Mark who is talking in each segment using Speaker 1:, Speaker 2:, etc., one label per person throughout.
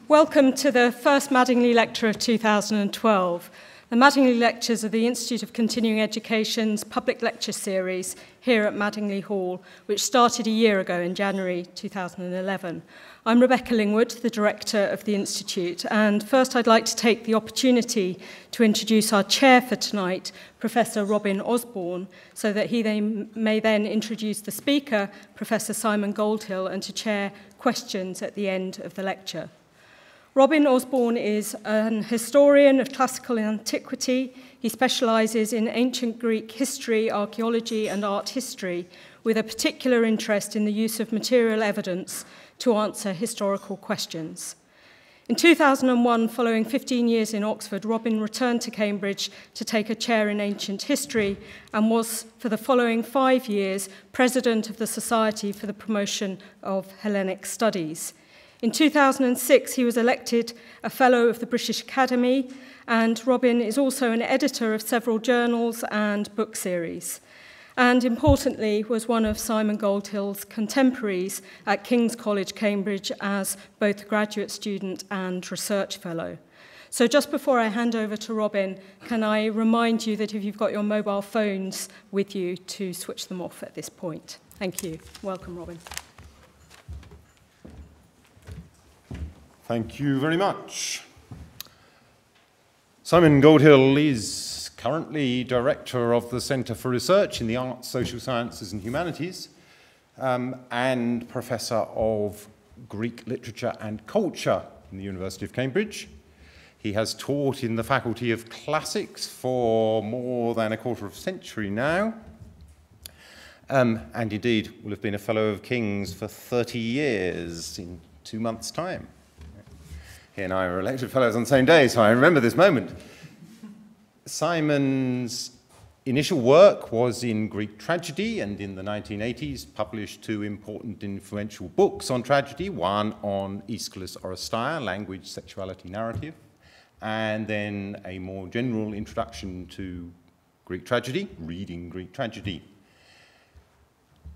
Speaker 1: Welcome to the first Madingley Lecture of 2012. The Madingley Lectures are the Institute of Continuing Education's public lecture series here at Madingley Hall, which started a year ago in January 2011. I'm Rebecca Lingwood, the Director of the Institute, and first I'd like to take the opportunity to introduce our chair for tonight, Professor Robin Osborne, so that he may then introduce the speaker, Professor Simon Goldhill, and to chair questions at the end of the lecture. Robin Osborne is an historian of classical antiquity. He specialises in ancient Greek history, archaeology, and art history, with a particular interest in the use of material evidence to answer historical questions. In 2001, following 15 years in Oxford, Robin returned to Cambridge to take a chair in ancient history and was, for the following 5 years, president of the Society for the Promotion of Hellenic Studies. In 2006, he was elected a Fellow of the British Academy, and Robin is also an editor of several journals and book series, and importantly was one of Simon Goldhill's contemporaries at King's College, Cambridge, as both a graduate student and research fellow. So just before I hand over to Robin, can I remind you that if you've got your mobile phones with you, to switch them off at this point. Thank you. Welcome, Robin.
Speaker 2: Thank you very much. Simon Goldhill is currently Director of the Centre for Research in the Arts, Social Sciences and Humanities, and Professor of Greek Literature and Culture in the University of Cambridge. He has taught in the Faculty of Classics for more than a quarter of a century now, and indeed will have been a Fellow of King's for 30 years in 2 months' time. He and I were elected fellows on the same day, so I remember this moment. Simon's initial work was in Greek tragedy, and in the 1980s published 2 important influential books on tragedy, one on Aeschylus' Oresteia, Language, Sexuality, Narrative, and then a more general introduction to Greek tragedy, Reading Greek Tragedy.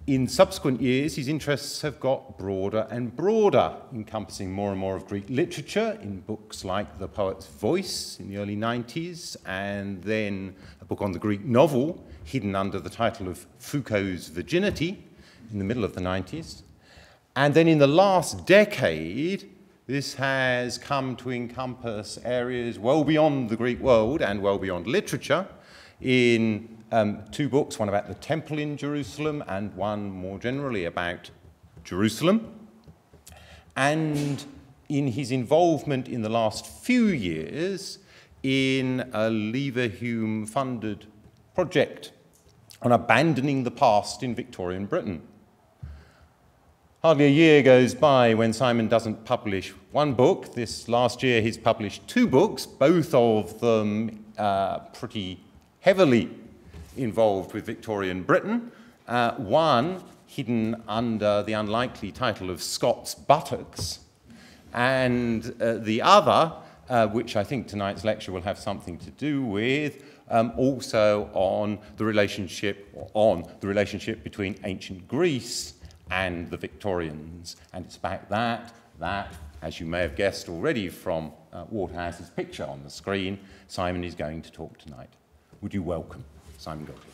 Speaker 2: In subsequent years, his interests have got broader and broader, encompassing more and more of Greek literature in books like The Poet's Voice in the early 90s, and then a book on the Greek novel hidden under the title of Foucault's Virginity in the middle of the 90s. And then in the last decade, this has come to encompass areas well beyond the Greek world and well beyond literature in 2 books, one about the temple in Jerusalem and one more generally about Jerusalem. And in his involvement in the last few years in a Leverhulme-funded project on abandoning the past in Victorian Britain. Hardly a year goes by when Simon doesn't publish one book. This last year he's published 2 books, both of them pretty heavily involved with Victorian Britain, one hidden under the unlikely title of Scots Buttocks, and the other, which I think tonight's lecture will have something to do with, also on the relationship between ancient Greece and the Victorians. And it's about that, as you may have guessed already from Waterhouse's picture on the screen, Simon is going to talk tonight. Would you welcome Simon Goldhill?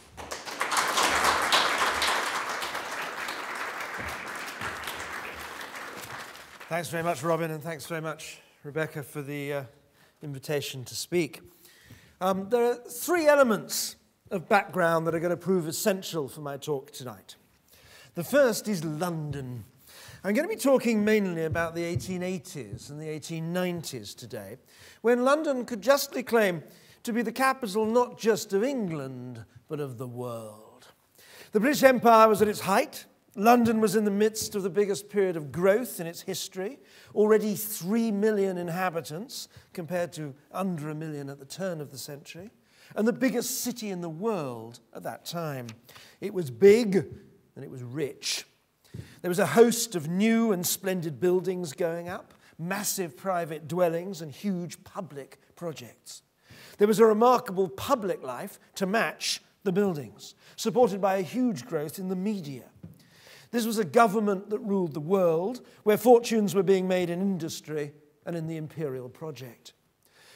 Speaker 3: Thanks very much, Robin, and thanks very much, Rebecca, for the invitation to speak. There are 3 elements of background that are going to prove essential for my talk tonight. The first is London. I'm going to be talking mainly about the 1880s and the 1890s today, when London could justly claim to be the capital not just of England, but of the world. The British Empire was at its height. London was in the midst of the biggest period of growth in its history, already 3 million inhabitants, compared to under 1 million at the turn of the century, and the biggest city in the world at that time. It was big, and it was rich. There was a host of new and splendid buildings going up, massive private dwellings, and huge public projects. There was a remarkable public life to match the buildings, supported by a huge growth in the media. This was a government that ruled the world, where fortunes were being made in industry and in the imperial project.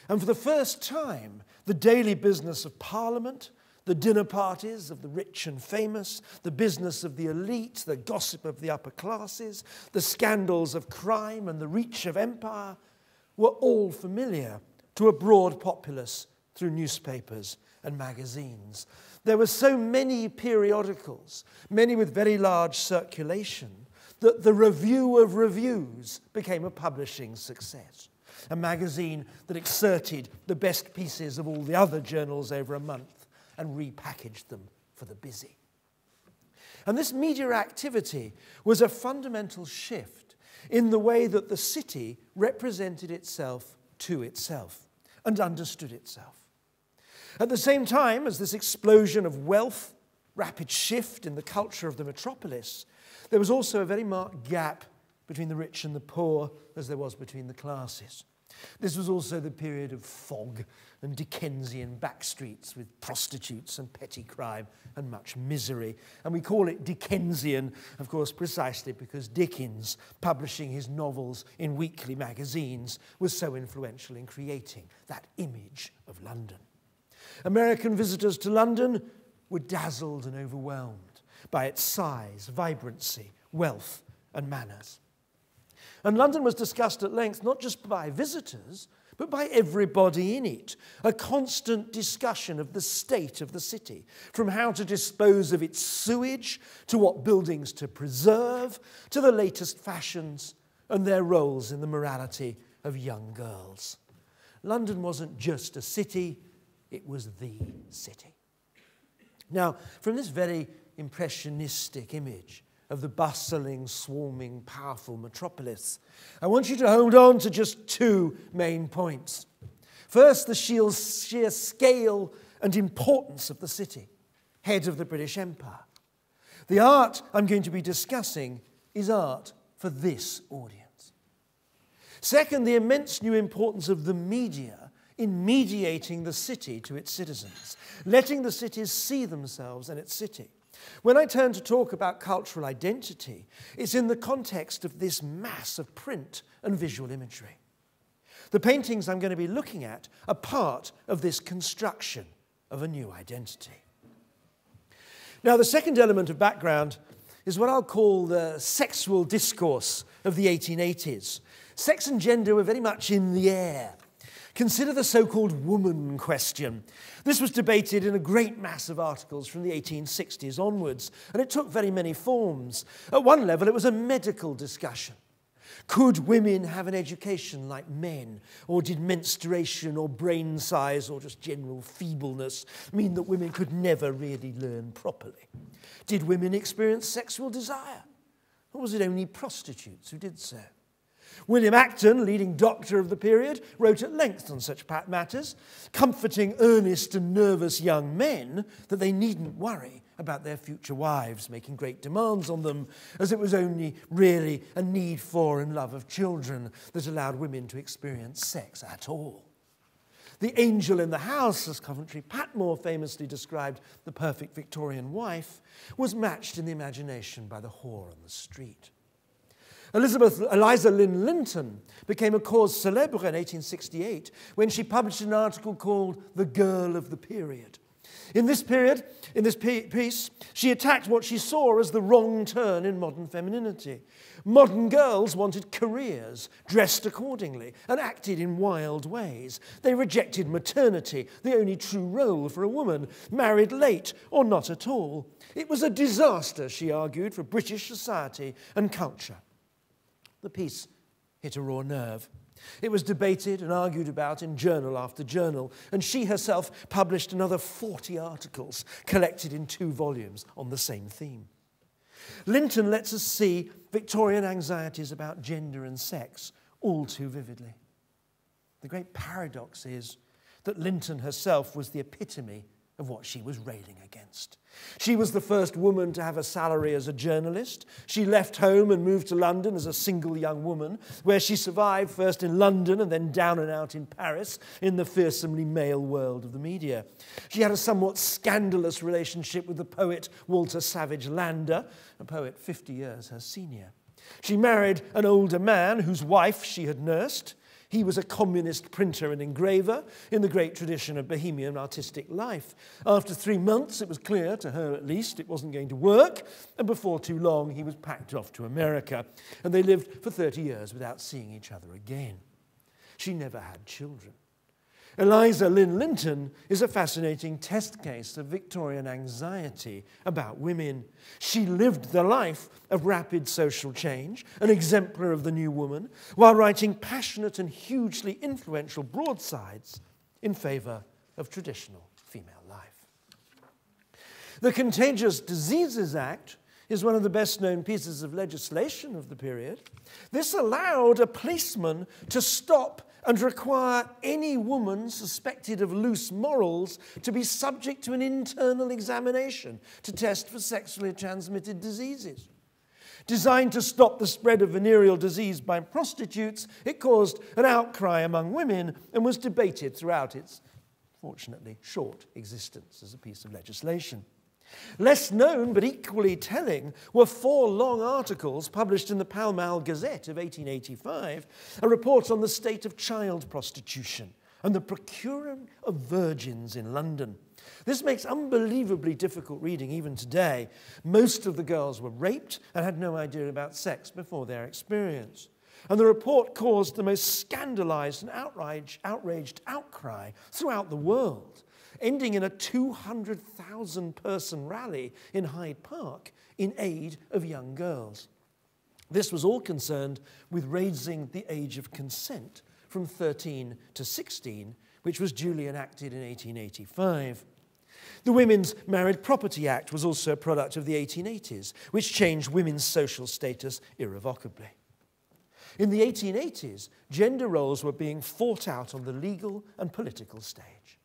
Speaker 3: And for the first time, the daily business of Parliament, the dinner parties of the rich and famous, the business of the elite, the gossip of the upper classes, the scandals of crime and the reach of empire were all familiar to a broad populace through newspapers and magazines. There were so many periodicals, many with very large circulation, that the Review of Reviews became a publishing success, a magazine that excerpted the best pieces of all the other journals over a month and repackaged them for the busy. And this media activity was a fundamental shift in the way that the city represented itself to itself and understood itself. At the same time as this explosion of wealth, rapid shift in the culture of the metropolis, there was also a very marked gap between the rich and the poor, as there was between the classes. This was also the period of fog and Dickensian backstreets with prostitutes and petty crime and much misery. And we call it Dickensian, of course, precisely because Dickens, publishing his novels in weekly magazines, was so influential in creating that image of London. American visitors to London were dazzled and overwhelmed by its size, vibrancy, wealth, and manners. And London was discussed at length not just by visitors, but by everybody in it. A constant discussion of the state of the city, from how to dispose of its sewage, to what buildings to preserve, to the latest fashions and their roles in the morality of young girls. London wasn't just a city, it was the city. Now, from this very impressionistic image of the bustling, swarming, powerful metropolis, I want you to hold on to just two main points. First, the sheer scale and importance of the city, head of the British Empire. The art I'm going to be discussing is art for this audience. Second, the immense new importance of the media in mediating the city to its citizens, letting the cities see themselves and its city. When I turn to talk about cultural identity, it's in the context of this mass of print and visual imagery. The paintings I'm going to be looking at are part of this construction of a new identity. Now, the second element of background is what I'll call the sexual discourse of the 1880s. Sex and gender were very much in the air. Consider the so-called woman question. This was debated in a great mass of articles from the 1860s onwards, and it took very many forms. At one level, it was a medical discussion. Could women have an education like men? Or did menstruation or brain size or just general feebleness mean that women could never really learn properly? Did women experience sexual desire? Or was it only prostitutes who did so? William Acton, leading doctor of the period, wrote at length on such matters, comforting earnest and nervous young men that they needn't worry about their future wives making great demands on them, as it was only really a need for and love of children that allowed women to experience sex at all. The angel in the house, as Coventry Patmore famously described the perfect Victorian wife, was matched in the imagination by the whore on the street. Eliza Lynn Linton became a cause célèbre in 1868 when she published an article called The Girl of the Period. In this piece, she attacked what she saw as the wrong turn in modern femininity. Modern girls wanted careers, dressed accordingly, and acted in wild ways. They rejected maternity, the only true role for a woman, married late or not at all. It was a disaster, she argued, for British society and culture. The piece hit a raw nerve. It was debated and argued about in journal after journal, and she herself published another 40 articles collected in 2 volumes on the same theme. Linton lets us see Victorian anxieties about gender and sex all too vividly. The great paradox is that Linton herself was the epitome of what she was railing against. She was the first woman to have a salary as a journalist. She left home and moved to London as a single young woman, where she survived first in London and then down and out in Paris in the fearsomely male world of the media. She had a somewhat scandalous relationship with the poet Walter Savage Landor, a poet 50 years her senior. She married an older man whose wife she had nursed. He was a communist printer and engraver in the great tradition of Bohemian artistic life. After 3 months, it was clear, to her at least, it wasn't going to work, and before too long, he was packed off to America, and they lived for 30 years without seeing each other again. She never had children. Eliza Lynn Linton is a fascinating test case of Victorian anxiety about women. She lived the life of rapid social change, an exemplar of the new woman, while writing passionate and hugely influential broadsides in favour of traditional female life. The Contagious Diseases Act is one of the best-known pieces of legislation of the period. This allowed a policeman to stop and require any woman suspected of loose morals to be subject to an internal examination to test for sexually transmitted diseases. Designed to stop the spread of venereal disease by prostitutes, it caused an outcry among women and was debated throughout its, fortunately, short existence as a piece of legislation. Less known, but equally telling, were 4 long articles published in the Pall Mall Gazette of 1885, a report on the state of child prostitution and the procuring of virgins in London. This makes unbelievably difficult reading even today. Most of the girls were raped and had no idea about sex before their experience. And the report caused the most scandalized and outraged outcry throughout the world, ending in a 200,000-person rally in Hyde Park in aid of young girls. This was all concerned with raising the age of consent from 13 to 16, which was duly enacted in 1885. The Women's Married Property Act was also a product of the 1880s, which changed women's social status irrevocably. In the 1880s, gender roles were being fought out on the legal and political stage.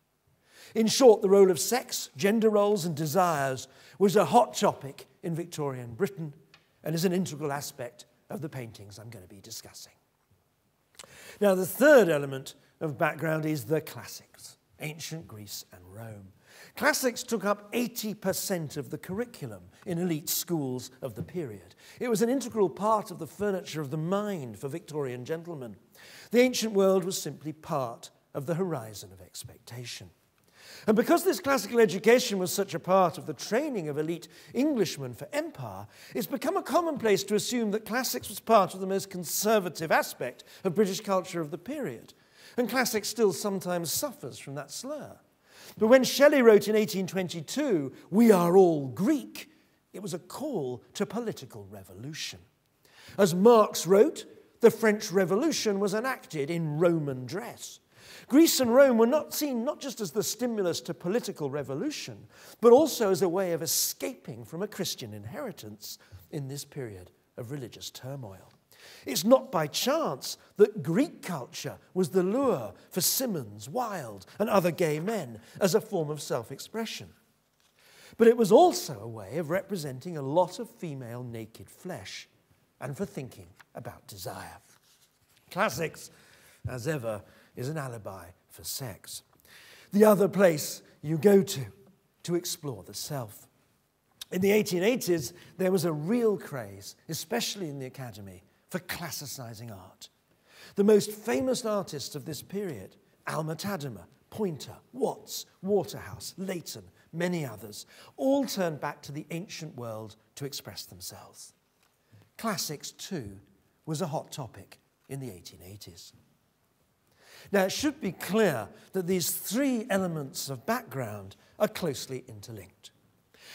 Speaker 3: In short, the role of sex, gender roles, and desires was a hot topic in Victorian Britain and is an integral aspect of the paintings I'm going to be discussing. Now, the third element of background is the classics, ancient Greece and Rome. Classics took up 80% of the curriculum in elite schools of the period. It was an integral part of the furniture of the mind for Victorian gentlemen. The ancient world was simply part of the horizon of expectation. And because this classical education was such a part of the training of elite Englishmen for empire, it's become a commonplace to assume that classics was part of the most conservative aspect of British culture of the period. And classics still sometimes suffers from that slur. But when Shelley wrote in 1822, "We are all Greek," it was a call to political revolution. As Marx wrote, the French Revolution was enacted in Roman dress. Greece and Rome were not seen not just as the stimulus to political revolution, but also as a way of escaping from a Christian inheritance in this period of religious turmoil. It's not by chance that Greek culture was the lure for Symonds, Wilde, and other gay men as a form of self-expression. But it was also a way of representing a lot of female naked flesh and for thinking about desire. Classics, as ever, is an alibi for sex. The other place you go to explore the self. In the 1880s, there was a real craze, especially in the academy, for classicizing art. The most famous artists of this period, Alma-Tadema, Poynter, Watts, Waterhouse, Leighton, many others, all turned back to the ancient world to express themselves. Classics, too, was a hot topic in the 1880s. Now, it should be clear that these 3 elements of background are closely interlinked.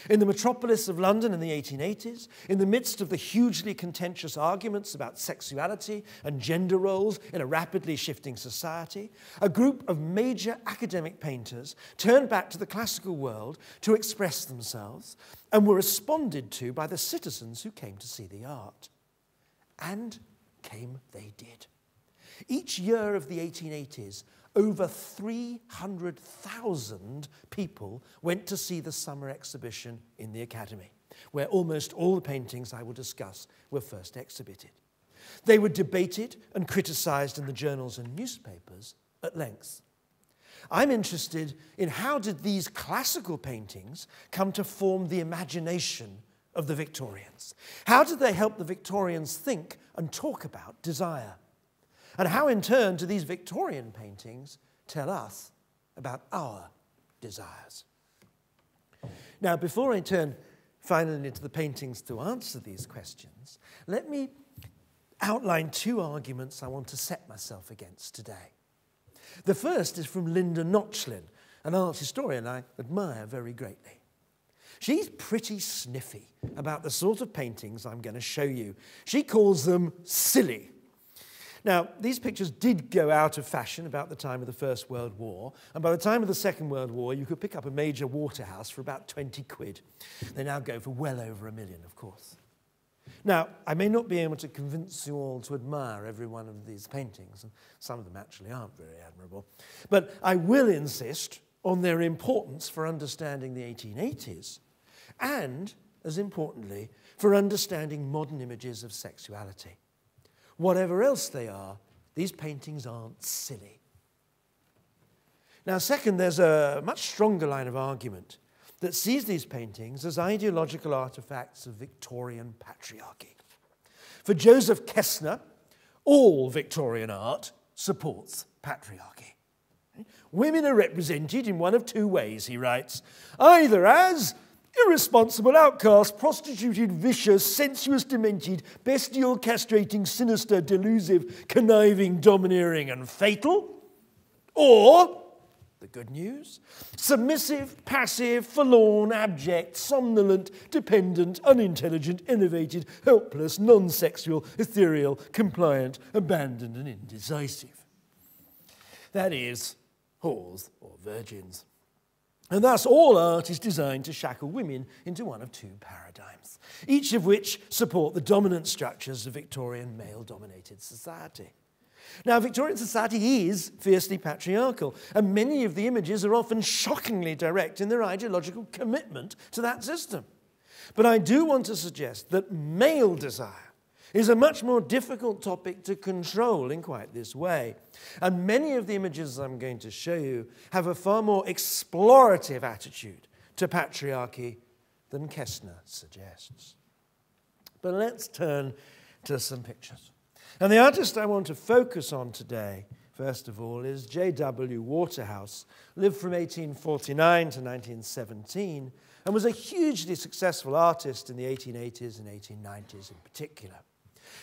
Speaker 3: In the metropolis of London in the 1880s, in the midst of the hugely contentious arguments about sexuality and gender roles in a rapidly shifting society, a group of major academic painters turned back to the classical world to express themselves and were responded to by the citizens who came to see the art. And came they did. Each year of the 1880s, over 300,000 people went to see the summer exhibition in the Academy, where almost all the paintings I will discuss were first exhibited. They were debated and criticised in the journals and newspapers at length. I'm interested in how did these classical paintings come to form the imagination of the Victorians? How did they help the Victorians think and talk about desire? And how in turn do these Victorian paintings tell us about our desires? Now, before I turn finally to the paintings to answer these questions, let me outline two arguments I want to set myself against today. The first is from Linda Notchlin, an art historian I admire very greatly. She's pretty sniffy about the sort of paintings I'm going to show you. She calls them silly. Now, these pictures did go out of fashion about the time of the First World War, and by the time of the Second World War, you could pick up a major Waterhouse for about 20 quid. They now go for well over $1 million, of course. Now, I may not be able to convince you all to admire every one of these paintings, and some of them actually aren't very admirable, but I will insist on their importance for understanding the 1880s, and, as importantly, for understanding modern images of sexuality. Whatever else they are, these paintings aren't silly. Now, second, there's a much stronger line of argument that sees these paintings as ideological artifacts of Victorian patriarchy. For Joseph Kessner, all Victorian art supports patriarchy. Women are represented in one of two ways, he writes, either as irresponsible, outcast, prostituted, vicious, sensuous, demented, bestial, castrating, sinister, delusive, conniving, domineering, and fatal, or, the good news, submissive, passive, forlorn, abject, somnolent, dependent, unintelligent, enervated, helpless, non-sexual, ethereal, compliant, abandoned, and indecisive. That is, whores or virgins. And thus all art is designed to shackle women into one of two paradigms, each of which support the dominant structures of Victorian male-dominated society. Now, Victorian society is fiercely patriarchal, and many of the images are often shockingly direct in their ideological commitment to that system. But I do want to suggest that male desire is a much more difficult topic to control in quite this way. And many of the images I'm going to show you have a far more explorative attitude to patriarchy than Kessner suggests. But let's turn to some pictures. And the artist I want to focus on today, first of all, is J.W. Waterhouse, lived from 1849 to 1917, and was a hugely successful artist in the 1880s and 1890s in particular.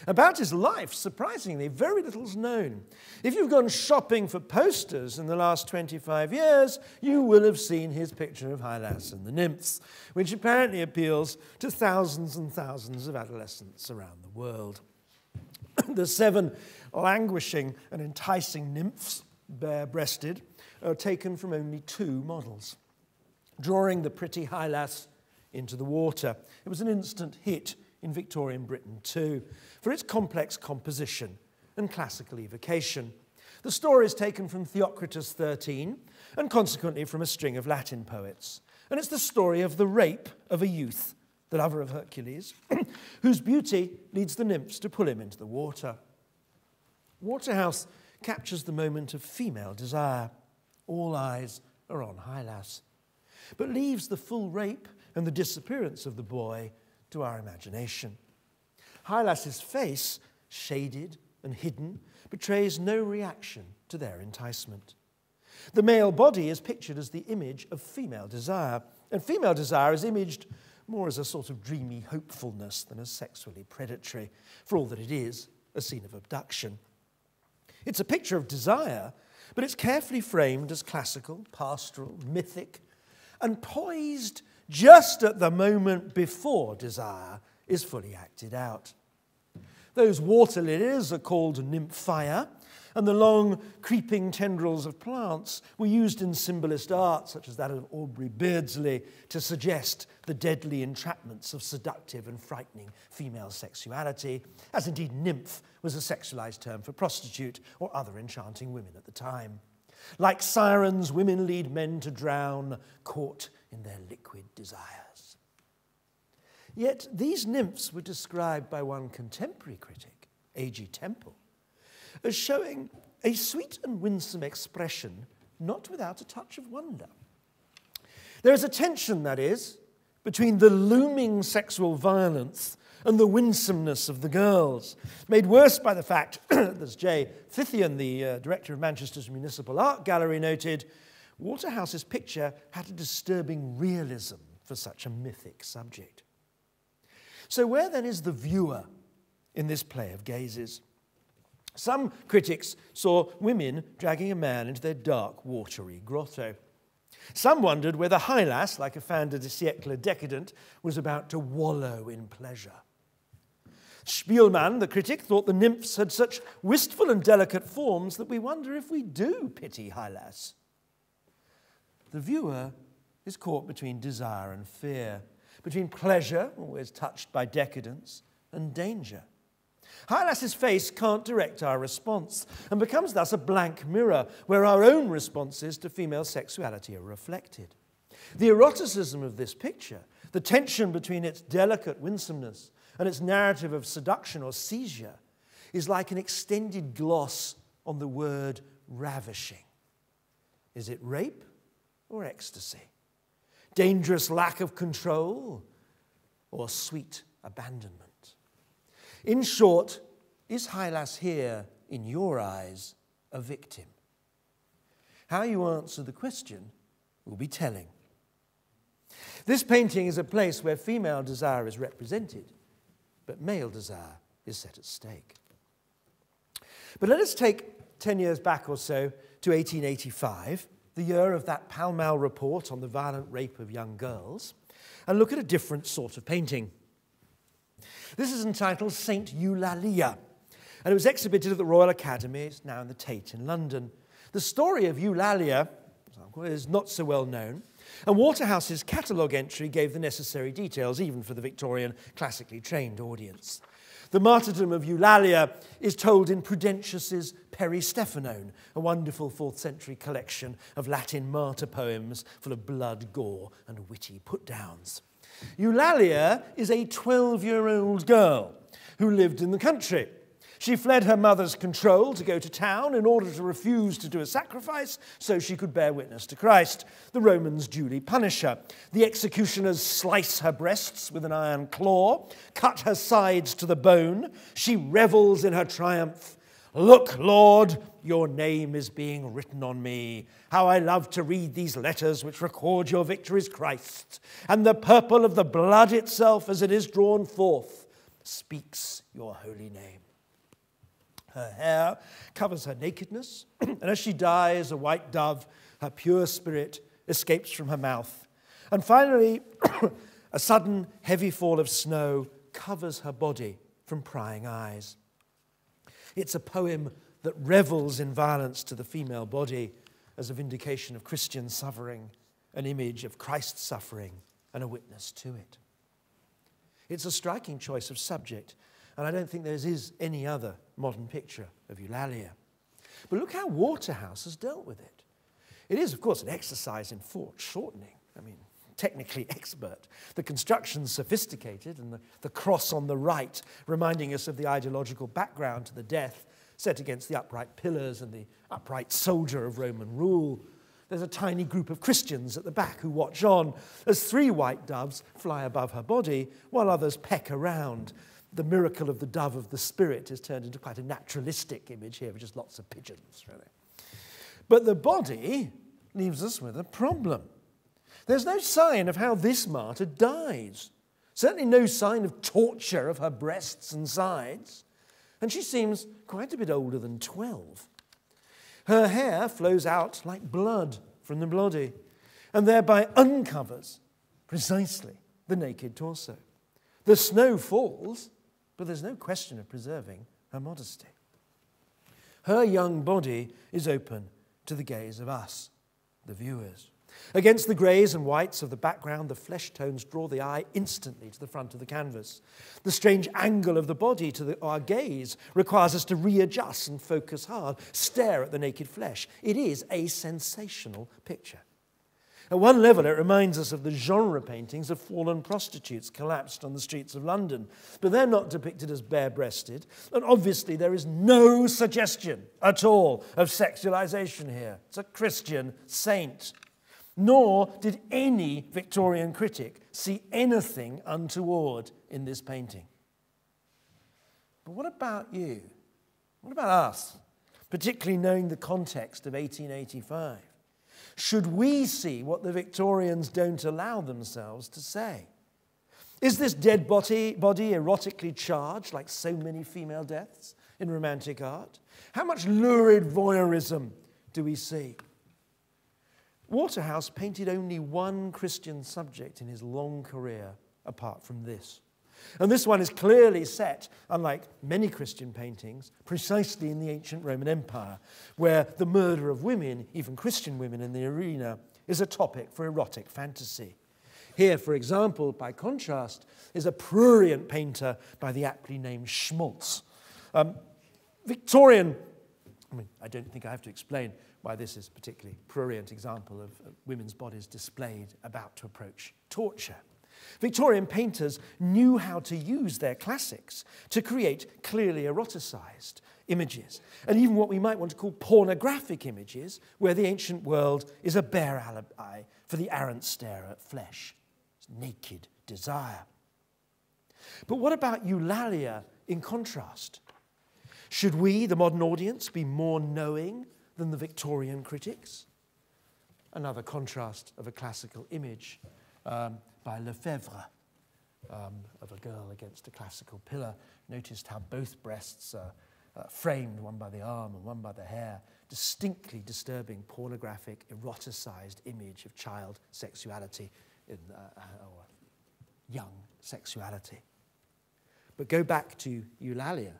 Speaker 3: About his life, surprisingly, very little is known. If you've gone shopping for posters in the last 25 years, you will have seen his picture of Hylas and the Nymphs, which apparently appeals to thousands and thousands of adolescents around the world. The 7 languishing and enticing nymphs, bare-breasted, are taken from only 2 models. Drawing the pretty Hylas into the water, it was an instant hit in Victorian Britain too, for its complex composition and classical evocation. The story is taken from Theocritus 13, and consequently from a string of Latin poets. And it's the story of the rape of a youth, the lover of Hercules, whose beauty leads the nymphs to pull him into the water. Waterhouse captures the moment of female desire. All eyes are on Hylas, but leaves the full rape and the disappearance of the boy to our imagination. Hylas's face, shaded and hidden, betrays no reaction to their enticement. The male body is pictured as the image of female desire, and female desire is imaged more as a sort of dreamy hopefulness than as sexually predatory, for all that it is a scene of abduction. It's a picture of desire, but it's carefully framed as classical, pastoral, mythic, and poised just at the moment before desire is fully acted out. Those water lilies are called nymphaea, and the long, creeping tendrils of plants were used in symbolist art, such as that of Aubrey Beardsley, to suggest the deadly entrapments of seductive and frightening female sexuality, as indeed nymph was a sexualized term for prostitute or other enchanting women at the time. Like sirens, women lead men to drown, caught in their liquid desires. Yet these nymphs were described by one contemporary critic, A.G. Temple, as showing a sweet and winsome expression, not without a touch of wonder. There is a tension, that is, between the looming sexual violence and the winsomeness of the girls, made worse by the fact, as J. Fithian, the director of Manchester's Municipal Art Gallery, noted, Waterhouse's picture had a disturbing realism for such a mythic subject. So where then is the viewer in this play of gazes? Some critics saw women dragging a man into their dark, watery grotto. Some wondered whether Hylas, like a fin de siècle decadent, was about to wallow in pleasure. Spielmann, the critic, thought the nymphs had such wistful and delicate forms that we wonder if we do pity Hylas. The viewer is caught between desire and fear, between pleasure, always touched by decadence, and danger. Hylas's face can't direct our response and becomes thus a blank mirror where our own responses to female sexuality are reflected. The eroticism of this picture, the tension between its delicate winsomeness and its narrative of seduction or seizure, is like an extended gloss on the word ravishing. Is it rape or ecstasy? Dangerous lack of control or sweet abandonment? In short, is Hylas here, in your eyes, a victim? How you answer the question will be telling. This painting is a place where female desire is represented, but male desire is set at stake. But let us take 10 years back or so to 1885, the year of that Pall Mall report on the violent rape of young girls, and look at a different sort of painting. This is entitled Saint Eulalia, and it was exhibited at the Royal Academy. It's now in the Tate in London. The story of Eulalia is not so well known, and Waterhouse's catalogue entry gave the necessary details, even for the Victorian classically trained audience. The Martyrdom of Eulalia is told in Prudentius's Peristephanone, a wonderful 4th century collection of Latin martyr poems full of blood, gore, and witty put-downs. Eulalia is a 12-year-old girl who lived in the country. She fled her mother's control to go to town in order to refuse to do a sacrifice so she could bear witness to Christ. The Romans duly punish her. The executioners slice her breasts with an iron claw, cut her sides to the bone. She revels in her triumph. Look, Lord, your name is being written on me. How I love to read these letters which record your victories, Christ. And the purple of the blood itself, as it is drawn forth, speaks your holy name. Her hair covers her nakedness, and as she dies, a white dove, her pure spirit, escapes from her mouth. And finally, a sudden heavy fall of snow covers her body from prying eyes. It's a poem that revels in violence to the female body as a vindication of Christian suffering, an image of Christ's suffering, and a witness to it. It's a striking choice of subject, and I don't think there is any other modern picture of Eulalia. But look how Waterhouse has dealt with it. It is, of course, an exercise in foreshortening. I mean, technically expert. The construction's sophisticated, and the cross on the right reminding us of the ideological background to the death set against the upright pillars and the upright soldier of Roman rule. There's a tiny group of Christians at the back who watch on as 3 white doves fly above her body while others peck around. The miracle of the dove of the Spirit is turned into quite a naturalistic image here with just lots of pigeons, really. But the body leaves us with a problem. There's no sign of how this martyr dies. Certainly no sign of torture of her breasts and sides. And she seems quite a bit older than 12. Her hair flows out like blood from the body and thereby uncovers precisely the naked torso. The snow falls, but there's no question of preserving her modesty. Her young body is open to the gaze of us, the viewers. Against the greys and whites of the background, the flesh tones draw the eye instantly to the front of the canvas. The strange angle of the body to our gaze requires us to readjust and focus hard, stare at the naked flesh. It is a sensational picture. At one level, it reminds us of the genre paintings of fallen prostitutes collapsed on the streets of London. But they're not depicted as bare-breasted, and obviously there is no suggestion at all of sexualization here. It's a Christian saint. Nor did any Victorian critic see anything untoward in this painting. But what about you? What about us? Particularly knowing the context of 1885. Should we see what the Victorians don't allow themselves to say? Is this dead body erotically charged, like so many female deaths in romantic art? How much lurid voyeurism do we see? Waterhouse painted only one Christian subject in his long career, apart from this. And this one is clearly set, unlike many Christian paintings, precisely in the ancient Roman Empire, where the murder of women, even Christian women in the arena, is a topic for erotic fantasy. Here, for example, by contrast, is a prurient painter by the aptly named Schmaltz. Victorian, I don't think I have to explain why this is a particularly prurient example of women's bodies displayed about to approach torture. Victorian painters knew how to use their classics to create clearly eroticized images, and even what we might want to call pornographic images, where the ancient world is a bare alibi for the arrant stare at flesh, naked desire. But what about Eulalia in contrast? Should we, the modern audience, be more knowing than the Victorian critics? Another contrast of a classical image by Lefebvre, of a girl against a classical pillar. Noticed how both breasts are framed, one by the arm and one by the hair, distinctly disturbing pornographic, eroticized image of child sexuality or young sexuality. But go back to Eulalia.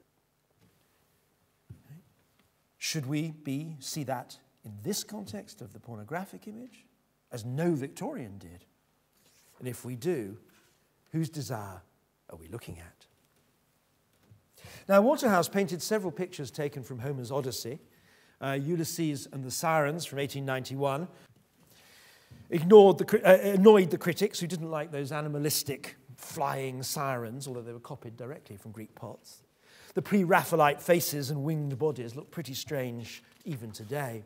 Speaker 3: Should we see that in this context of the pornographic image, as no Victorian did? And if we do, whose desire are we looking at? Now, Waterhouse painted several pictures taken from Homer's Odyssey, Ulysses and the Sirens from 1891, annoyed the critics who didn't like those animalistic flying sirens, although they were copied directly from Greek pots. The pre-Raphaelite faces and winged bodies look pretty strange even today.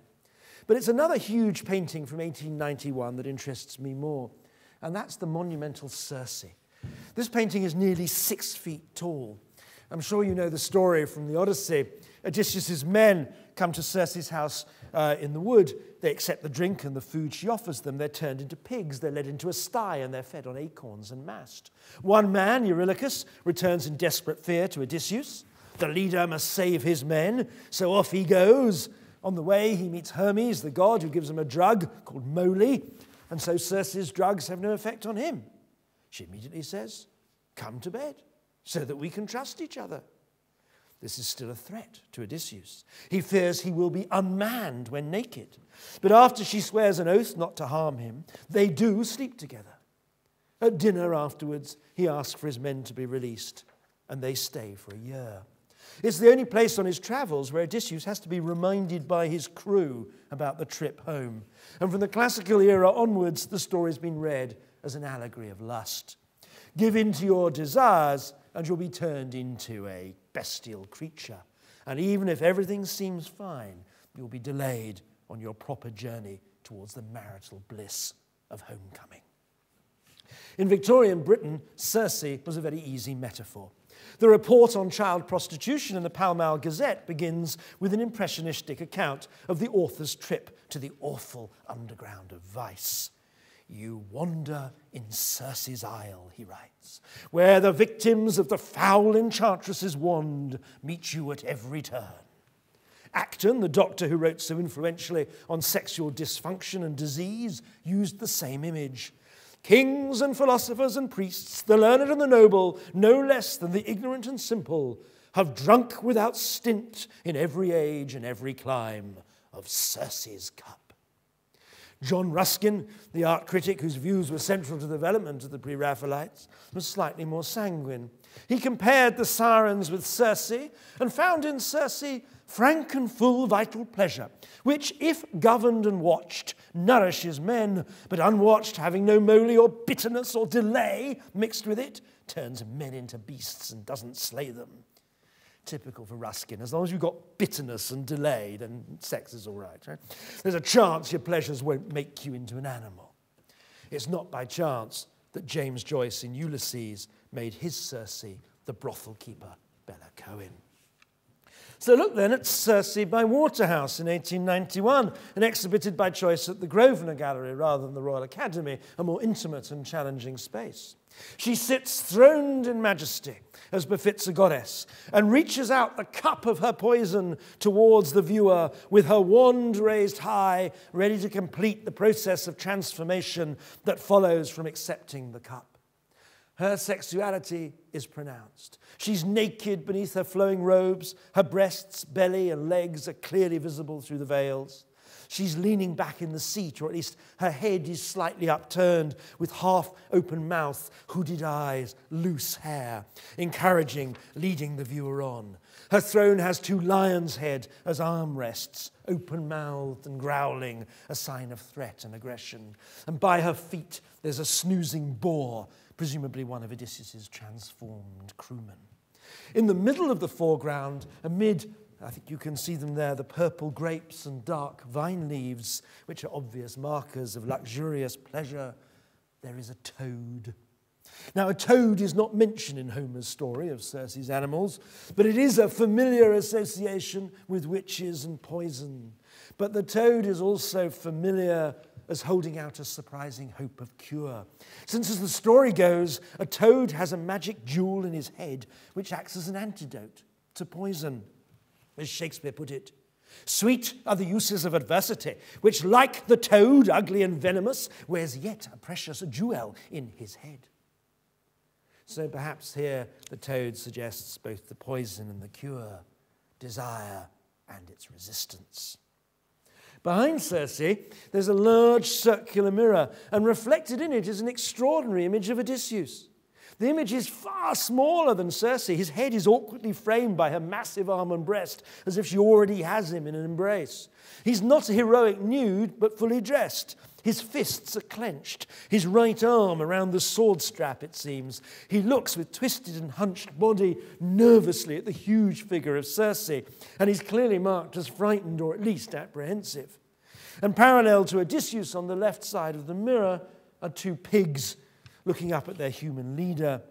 Speaker 3: But it's another huge painting from 1891 that interests me more, and that's the Monumental Circe. This painting is nearly 6 feet tall. I'm sure you know the story from the Odyssey. Odysseus' men come to Circe's house in the wood. They accept the drink and the food she offers them. They're turned into pigs. They're led into a sty, and they're fed on acorns and mast. One man, Eurylochus, returns in desperate fear to Odysseus. The leader must save his men, so off he goes. On the way, he meets Hermes, the god, who gives him a drug called moly, and so Circe's drugs have no effect on him. She immediately says, "Come to bed, so that we can trust each other." This is still a threat to Odysseus. He fears he will be unmanned when naked. But after she swears an oath not to harm him, they do sleep together. At dinner afterwards, he asks for his men to be released, and they stay for a year. It's the only place on his travels where Odysseus has to be reminded by his crew about the trip home. And from the classical era onwards, the story's been read as an allegory of lust. Give in to your desires, and you'll be turned into a bestial creature. And even if everything seems fine, you'll be delayed on your proper journey towards the marital bliss of homecoming. In Victorian Britain, Circe was a very easy metaphor. The report on child prostitution in the Pall Mall Gazette begins with an impressionistic account of the author's trip to the awful underground of vice. "You wander in Circe's isle," he writes, "where the victims of the foul enchantress's wand meet you at every turn." Acton, the doctor who wrote so influentially on sexual dysfunction and disease, used the same image. "Kings and philosophers and priests, the learned and the noble, no less than the ignorant and simple, have drunk without stint in every age and every clime of Circe's cup." John Ruskin, the art critic whose views were central to the development of the Pre-Raphaelites, was slightly more sanguine. He compared the Sirens with Circe and found in Circe frank and full vital pleasure, which, if governed and watched, nourishes men, but unwatched, having no moly or bitterness or delay mixed with it, turns men into beasts and doesn't slay them. Typical for Ruskin. As long as you've got bitterness and delay, then sex is all right. There's a chance your pleasures won't make you into an animal. It's not by chance that James Joyce in Ulysses made his Circe the brothel keeper Bella Cohen. So look then at Circe by Waterhouse in 1891, and exhibited by choice at the Grosvenor Gallery rather than the Royal Academy, a more intimate and challenging space. She sits throned in majesty, as befits a goddess, and reaches out the cup of her poison towards the viewer with her wand raised high, ready to complete the process of transformation that follows from accepting the cup. Her sexuality is pronounced. She's naked beneath her flowing robes. Her breasts, belly, and legs are clearly visible through the veils. She's leaning back in the seat, or at least her head is slightly upturned, with half-open mouth, hooded eyes, loose hair, encouraging, leading the viewer on. Her throne has two lions' heads as armrests, open-mouthed and growling, a sign of threat and aggression. And by her feet, there's a snoozing boar, presumably one of Odysseus's transformed crewmen. In the middle of the foreground, amid, I think you can see them there, the purple grapes and dark vine leaves, which are obvious markers of luxurious pleasure, there is a toad. Now, a toad is not mentioned in Homer's story of Circe's animals, but it is a familiar association with witches and poison. But the toad is also familiar as holding out a surprising hope of cure. Since, as the story goes, a toad has a magic jewel in his head which acts as an antidote to poison. As Shakespeare put it, "Sweet are the uses of adversity, which, like the toad, ugly and venomous, wears yet a precious jewel in his head." So perhaps here the toad suggests both the poison and the cure, desire and its resistance. Behind Circe, there's a large circular mirror, and reflected in it is an extraordinary image of Odysseus. The image is far smaller than Circe. His head is awkwardly framed by her massive arm and breast, as if she already has him in an embrace. He's not a heroic nude, but fully dressed. His fists are clenched, his right arm around the sword strap, it seems. He looks with twisted and hunched body nervously at the huge figure of Circe, and he's clearly marked as frightened or at least apprehensive. And parallel to Odysseus on the left side of the mirror are two pigs looking up at their human leader.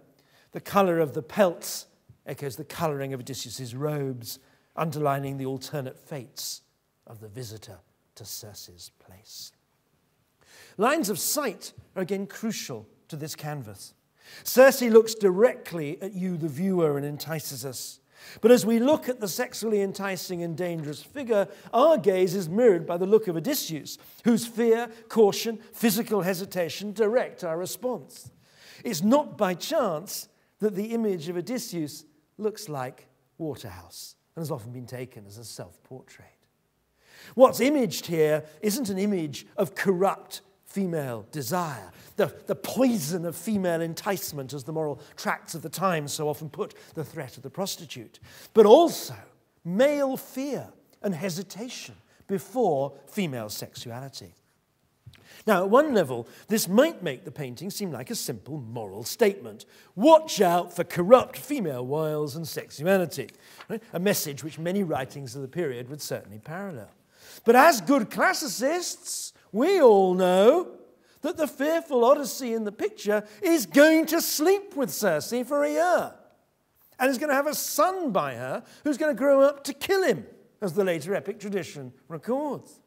Speaker 3: The colour of the pelts echoes the colouring of Odysseus's robes, underlining the alternate fates of the visitor to Circe's place. Lines of sight are again crucial to this canvas. Circe looks directly at you, the viewer, and entices us. But as we look at the sexually enticing and dangerous figure, our gaze is mirrored by the look of Odysseus, whose fear, caution, physical hesitation direct our response. It's not by chance that the image of Odysseus looks like Waterhouse and has often been taken as a self-portrait. What's imaged here isn't an image of corrupt female desire, the poison of female enticement, as the moral tracts of the time so often put the threat of the prostitute, but also male fear and hesitation before female sexuality. Now, at one level, this might make the painting seem like a simple moral statement. Watch out for corrupt female wiles and sexuality, right? A message which many writings of the period would certainly parallel. But as good classicists, we all know that the fearful Odyssey in the picture is going to sleep with Circe for a year and is going to have a son by her who's going to grow up to kill him, as the later epic tradition records.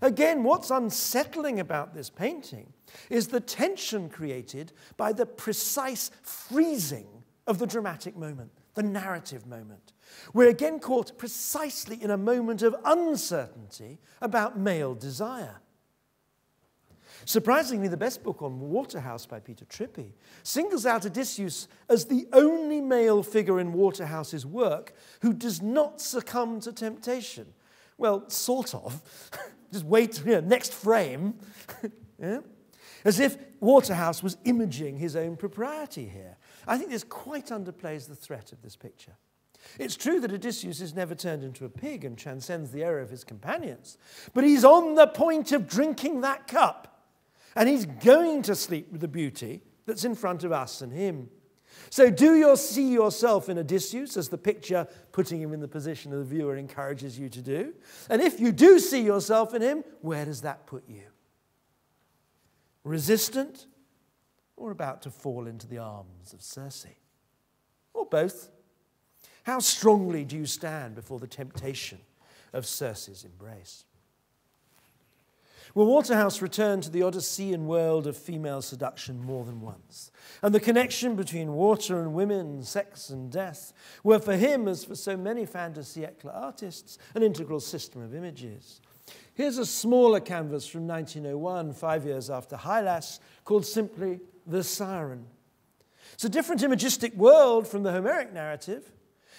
Speaker 3: Again, what's unsettling about this painting is the tension created by the precise freezing of the dramatic moment, the narrative moment. We're again caught precisely in a moment of uncertainty about male desire. Surprisingly, the best book on Waterhouse by Peter Trippi singles out Odysseus as the only male figure in Waterhouse's work who does not succumb to temptation. Well, sort of. Just wait, next frame. Yeah? As if Waterhouse was imaging his own propriety here. I think this quite underplays the threat of this picture. It's true that Odysseus is never turned into a pig and transcends the error of his companions, but he's on the point of drinking that cup. And he's going to sleep with the beauty that's in front of us and him. So do you see yourself in Odysseus, as the picture putting him in the position of the viewer encourages you to do? And if you do see yourself in him, where does that put you? Resistant, or about to fall into the arms of Circe? Or both? How strongly do you stand before the temptation of Circe's embrace? Well, Waterhouse returned to the Odyssean world of female seduction more than once, and the connection between water and women, sex and death, were for him, as for so many fin de siècle artists, an integral system of images. Here's a smaller canvas from 1901, 5 years after Hylas, called simply The Siren. It's a different imagistic world from the Homeric narrative.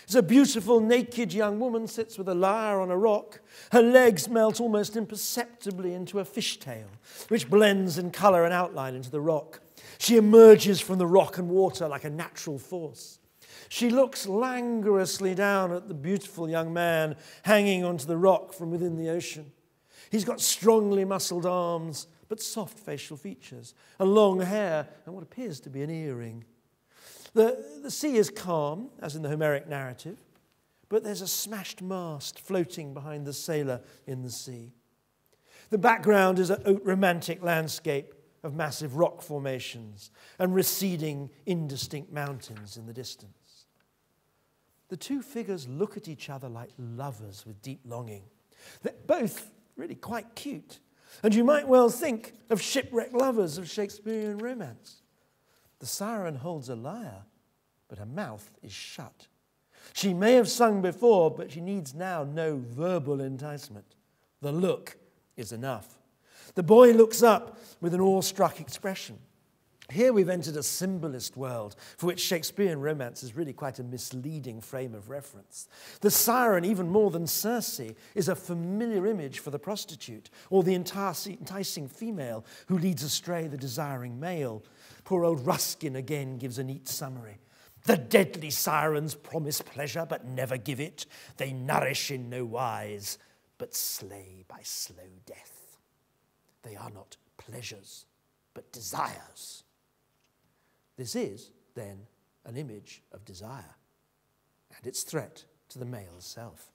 Speaker 3: It's a beautiful, naked young woman sits with a lyre on a rock. Her legs melt almost imperceptibly into a fishtail, which blends in colour and outline into the rock. She emerges from the rock and water like a natural force. She looks languorously down at the beautiful young man hanging onto the rock from within the ocean. He's got strongly muscled arms, but soft facial features, and long hair, and what appears to be an earring. The sea is calm, as in the Homeric narrative, but there's a smashed mast floating behind the sailor in the sea. The background is a romantic landscape of massive rock formations and receding, indistinct mountains in the distance. The two figures look at each other like lovers with deep longing. They're both really quite cute, and you might well think of shipwrecked lovers of Shakespearean romance. The siren holds a lyre, but her mouth is shut. She may have sung before, but she needs now no verbal enticement. The look is enough. The boy looks up with an awestruck expression. Here we've entered a symbolist world for which Shakespearean romance is really quite a misleading frame of reference. The siren, even more than Circe, is a familiar image for the prostitute or the enticing female who leads astray the desiring male. Poor old Ruskin again gives a neat summary. The deadly sirens promise pleasure, but never give it. They nourish in no wise, but slay by slow death. They are not pleasures, but desires. This is, then, an image of desire and its threat to the male self.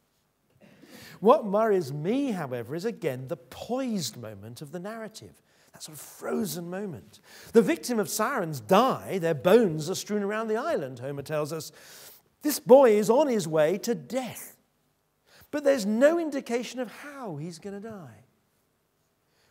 Speaker 3: What worries me, however, is again the poised moment of the narrative. That sort of frozen moment. The victim of sirens die, their bones are strewn around the island, Homer tells us. This boy is on his way to death. But there's no indication of how he's going to die.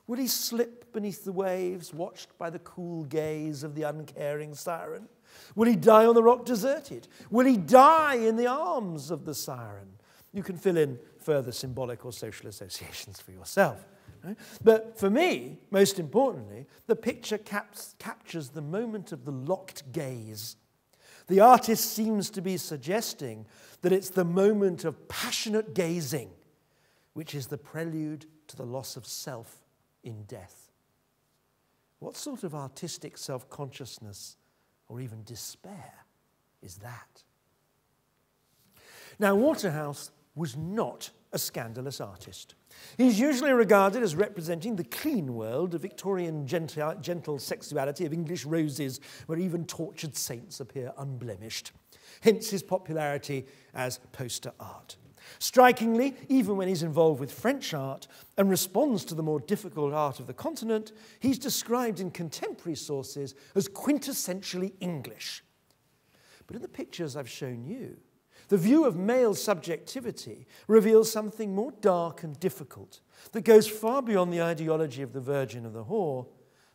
Speaker 3: Will he slip beneath the waves, watched by the cool gaze of the uncaring siren? Will he die on the rock deserted? Will he die in the arms of the siren? You can fill in further symbolic or social associations for yourself. Right? But for me, most importantly, the picture captures the moment of the locked gaze. The artist seems to be suggesting that it's the moment of passionate gazing, which is the prelude to the loss of self in death. What sort of artistic self-consciousness or even despair is that? Now, Waterhouse was not a scandalous artist. He's usually regarded as representing the clean world of Victorian gentle sexuality of English roses, where even tortured saints appear unblemished. Hence his popularity as poster art. Strikingly, even when he's involved with French art and responds to the more difficult art of the continent, he's described in contemporary sources as quintessentially English. But in the pictures I've shown you, the view of male subjectivity reveals something more dark and difficult that goes far beyond the ideology of the virgin and the whore,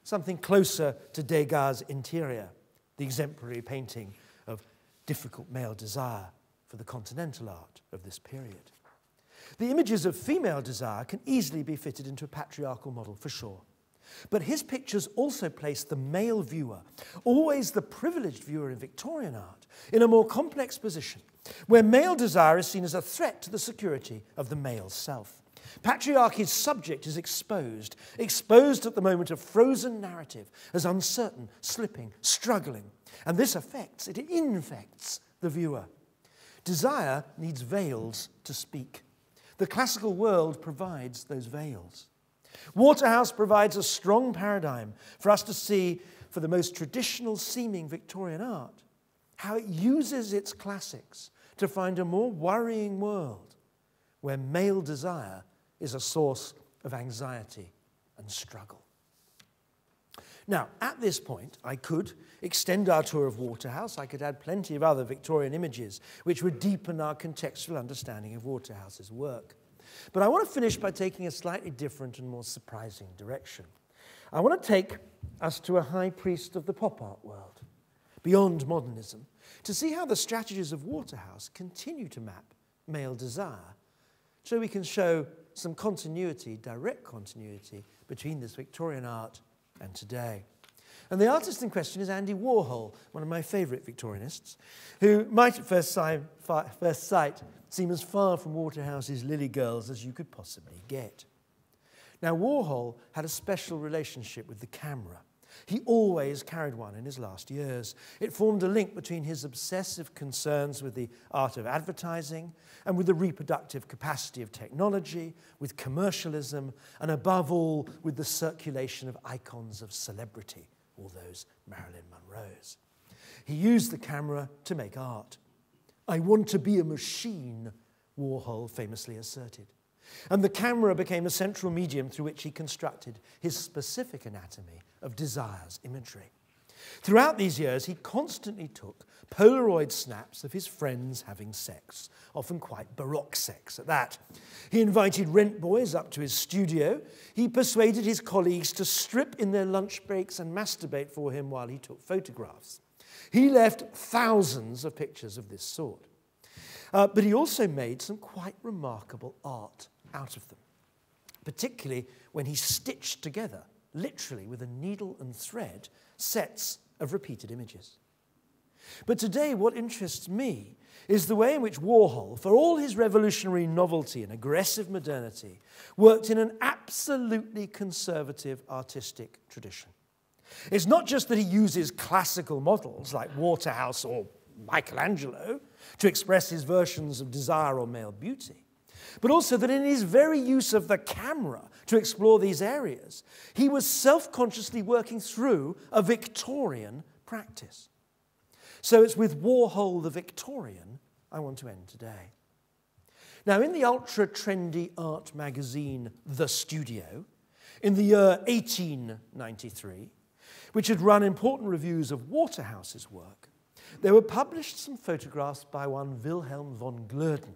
Speaker 3: something closer to Degas' Interior, the exemplary painting of difficult male desire for the continental art of this period. The images of female desire can easily be fitted into a patriarchal model, for sure. But his pictures also place the male viewer, always the privileged viewer in Victorian art, in a more complex position, where male desire is seen as a threat to the security of the male self. Patriarchy's subject is exposed at the moment of frozen narrative, as uncertain, slipping, struggling. And this infects the viewer. Desire needs veils to speak. The classical world provides those veils. Waterhouse provides a strong paradigm for us to see, for the most traditional seeming Victorian art, how it uses its classics to find a more worrying world where male desire is a source of anxiety and struggle. Now, at this point, I could extend our tour of Waterhouse. I could add plenty of other Victorian images which would deepen our contextual understanding of Waterhouse's work. But I want to finish by taking a slightly different and more surprising direction. I want to take us to a high priest of the pop art world, beyond modernism, to see how the strategies of Waterhouse continue to map male desire, so we can show some continuity, direct continuity, between this Victorian art and today. And the artist in question is Andy Warhol, one of my favourite Victorianists, who might at first sight seem as far from Waterhouse's Lily Girls as you could possibly get. Now, Warhol had a special relationship with the camera. He always carried one in his last years. It formed a link between his obsessive concerns with the art of advertising and with the reproductive capacity of technology, with commercialism, and above all, with the circulation of icons of celebrity, all those Marilyn Monroes. He used the camera to make art. "I want to be a machine," Warhol famously asserted. And the camera became a central medium through which he constructed his specific anatomy of desire's imagery. Throughout these years, he constantly took Polaroid snaps of his friends having sex, often quite baroque sex at that. He invited rent boys up to his studio. He persuaded his colleagues to strip in their lunch breaks and masturbate for him while he took photographs. He left thousands of pictures of this sort. But he also made some quite remarkable art out of them, particularly when he stitched together, literally with a needle and thread, sets of repeated images. But today what interests me is the way in which Warhol, for all his revolutionary novelty and aggressive modernity, worked in an absolutely conservative artistic tradition. It's not just that he uses classical models like Waterhouse or Michelangelo to express his versions of desire or male beauty, but also that in his very use of the camera to explore these areas, he was self-consciously working through a Victorian practice. So it's with Warhol the Victorian I want to end today. Now, in the ultra-trendy art magazine The Studio, in the year 1893, which had run important reviews of Waterhouse's work, there were published some photographs by one Wilhelm von Gloeden.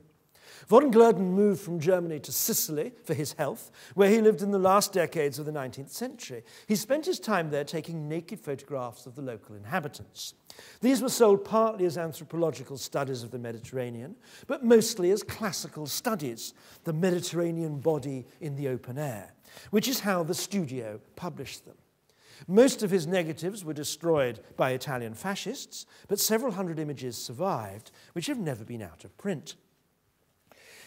Speaker 3: Von Gloeden moved from Germany to Sicily for his health, where he lived in the last decades of the 19th century. He spent his time there taking naked photographs of the local inhabitants. These were sold partly as anthropological studies of the Mediterranean, but mostly as classical studies, the Mediterranean body in the open air, which is how the studio published them. Most of his negatives were destroyed by Italian fascists, but several hundred images survived, which have never been out of print.